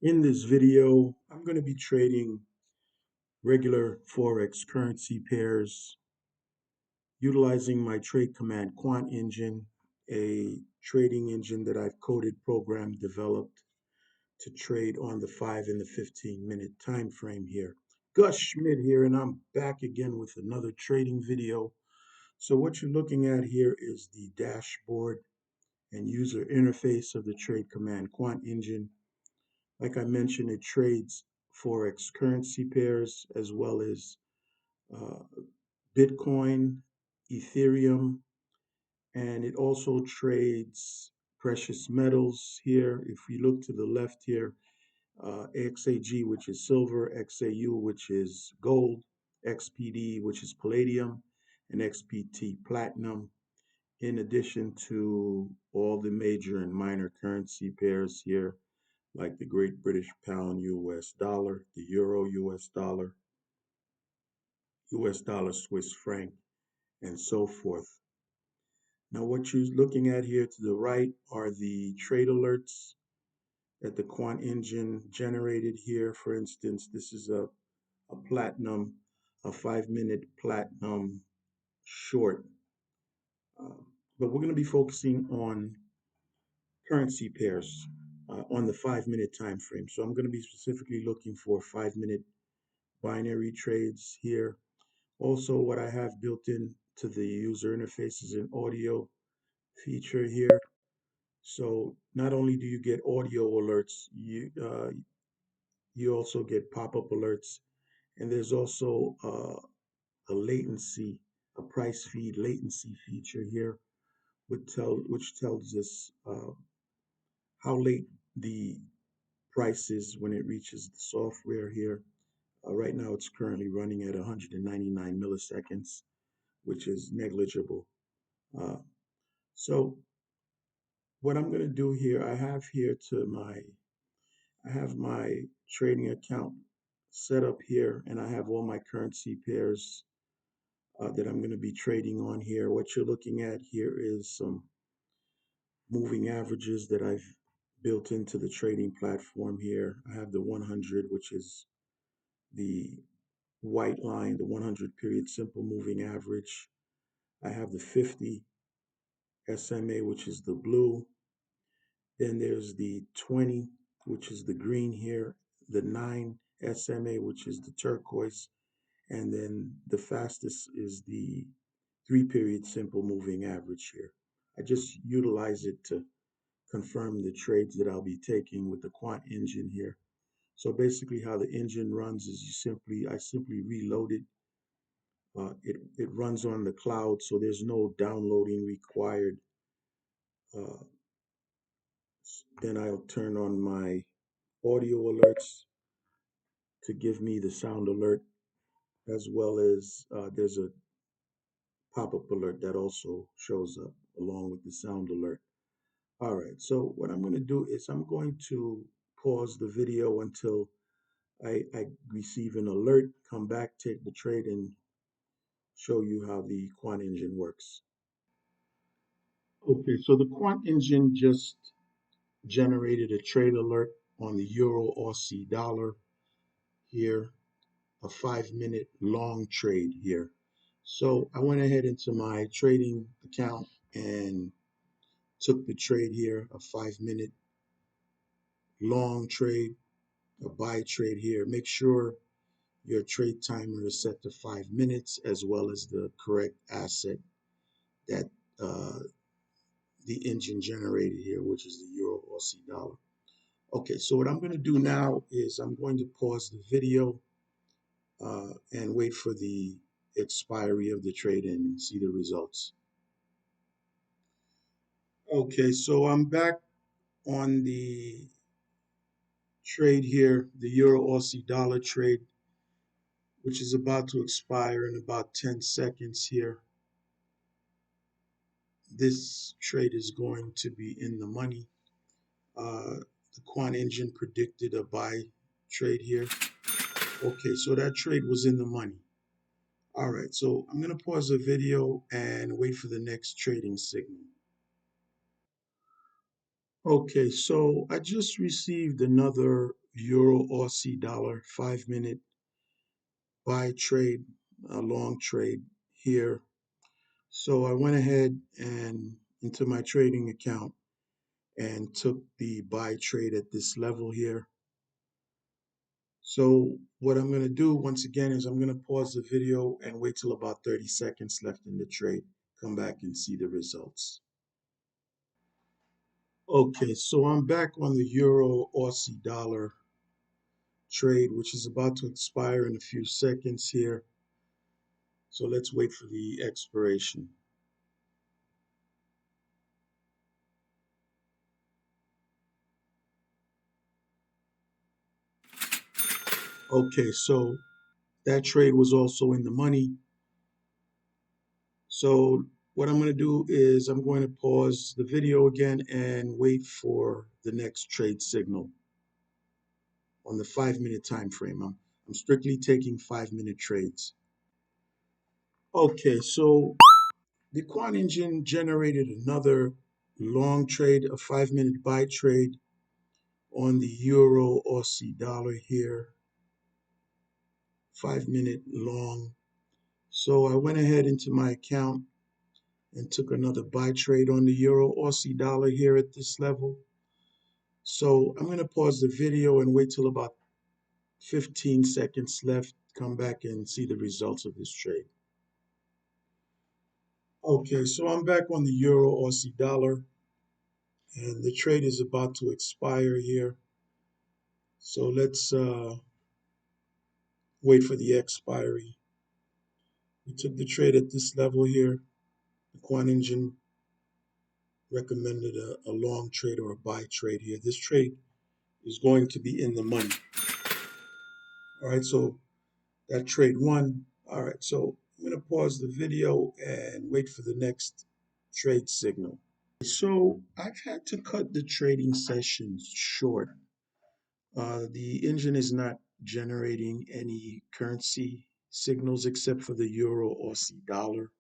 In this video, I'm going to be trading regular Forex currency pairs utilizing my Trade Command Quant Engine, a trading engine that I've coded, programmed, developed to trade on the 5 and the 15-minute time frame here. Gus Schmidt here, and I'm back again with another trading video. So what you're looking at here is the dashboard and user interface of the Trade Command Quant Engine. Like I mentioned, it trades Forex currency pairs as well as uh, Bitcoin, Ethereum, and it also trades precious metals here. If we look to the left here, XAG, which is silver, XAU, which is gold, XPD, which is palladium, and XPT, platinum, in addition to all the major and minor currency pairs here like the Great British Pound, US dollar, the Euro, US dollar, Swiss franc, and so forth. Now, what you're looking at here to the right are the trade alerts that the Quant Engine generated here. For instance, this is a platinum, a 5-minute platinum short. Uh, but we're going to be focusing on currency pairs on the 5-minute time frame. So I'm going to be specifically looking for 5-minute binary trades here. Also, what I have built in to the user interface is an audio feature here. So not only do you get audio alerts, you also get pop-up alerts, and there's also a latency, a price feed latency feature here, which tells us how late the price is when it reaches the software here. Right now, it's currently running at 199 milliseconds, which is negligible. Uh, so what I'm going to do here, I have my trading account set up here, and I have all my currency pairs that I'm going to be trading on here. What you're looking at here is some moving averages that I've built into the trading platform here. I have the 100, which is the white line, the 100 period simple moving average. I have the 50 SMA, which is the blue. Then there's the 20, which is the green here, the 9 SMA, which is the turquoise, and then the fastest is the 3-period simple moving average here. I just utilize it to confirm the trades that I'll be taking with the quant engine here. So basically how the engine runs is I simply reload it. It runs on the cloud, so there's no downloading required. Uh, then I'll turn on my audio alerts to give me the sound alert, as well as there's a pop-up alert that also shows up along with the sound alert. All right, so what I'm going to do is I'm going to pause the video until I receive an alert, come back, take the trade, and show you how the quant engine works. Okay, so the quant engine just generated a trade alert on the Euro Aussie dollar here, a 5-minute long trade here. So I went ahead into my trading account and took the trade here, a 5-minute long trade, a buy trade here. Make sure your trade timer is set to 5 minutes, as well as the correct asset that uh, the engine generated here, which is the Euro Aussie dollar. Okay, so what I'm going to do now is I'm going to pause the video and wait for the expiry of the trade and see the results. Okay, so I'm back on the trade here, the Euro Aussie dollar trade, which is about to expire in about 10 seconds here. This trade is going to be in the money. The quant engine predicted a buy trade here. Okay, so that trade was in the money. All right, so I'm going to pause the video and wait for the next trading signal. Okay, so I just received another Euro Aussie dollar 5-minute buy trade, a long trade here. So I went ahead and into my trading account and took the buy trade at this level here. So what I'm going to do once again is I'm going to pause the video and wait till about 30 seconds left in the trade. Come back and see the results. Okay, so I'm back on the Euro Aussie dollar trade, which is about to expire in a few seconds here. So let's wait for the expiration. Okay, so that trade was also in the money. So what I'm going to do is I'm going to pause the video again and wait for the next trade signal on the 5-minute time frame. I'm strictly taking 5-minute trades. Okay, so the quant engine generated another long trade, a 5-minute buy trade on the Euro Aussie dollar here, 5-minute long. So I went ahead into my account and took another buy trade on the Euro Aussie dollar here at this level. So I'm going to pause the video and wait till about 15 seconds left, come back and see the results of this trade. Okay, so I'm back on the Euro Aussie dollar and the trade is about to expire here. So let's wait for the expiry. We took the trade at this level here. The quant engine recommended a long trade or a buy trade here. This trade is going to be in the money. All right, so that trade won. All right, so I'm going to pause the video and wait for the next trade signal. So I've had to cut the trading sessions short. The engine is not generating any currency signals except for the Euro Aussie dollar.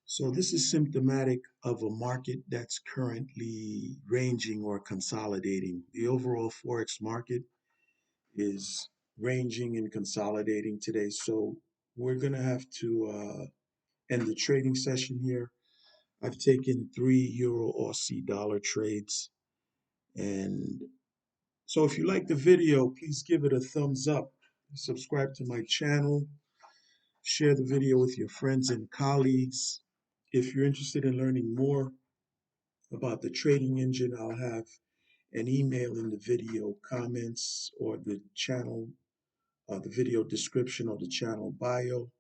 So this is symptomatic of a market that's currently ranging or consolidating. The overall Forex market is ranging and consolidating today. So we're going to have to end the trading session here. I've taken 3 Euro Aussie dollar trades. And so if you like the video, please give it a thumbs up. Subscribe to my channel. Share the video with your friends and colleagues. If you're interested in learning more about the trading engine, I'll have an email in the video comments or the channel, the video description or the channel bio.